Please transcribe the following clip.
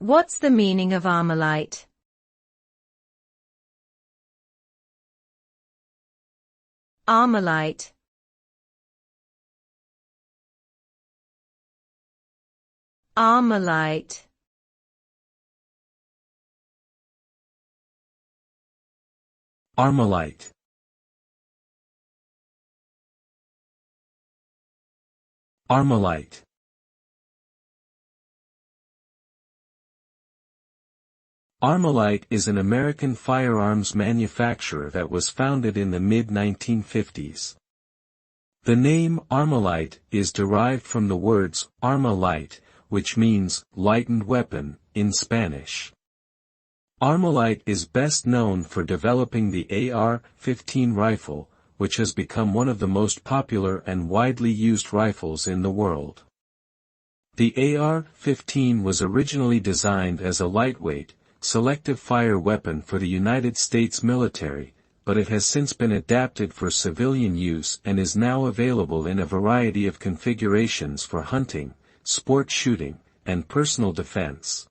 What's the meaning of Armalite? Armalite. Armalite. Armalite. Armalite. Armalite is an American firearms manufacturer that was founded in the mid-1950s. The name Armalite is derived from the words arma light, which means lightened weapon in Spanish. Armalite is best known for developing the AR-15 rifle, which has become one of the most popular and widely used rifles in the world. The AR-15 was originally designed as a lightweight, selective fire weapon for the United States military, but it has since been adapted for civilian use and is now available in a variety of configurations for hunting, sport shooting, and personal defense.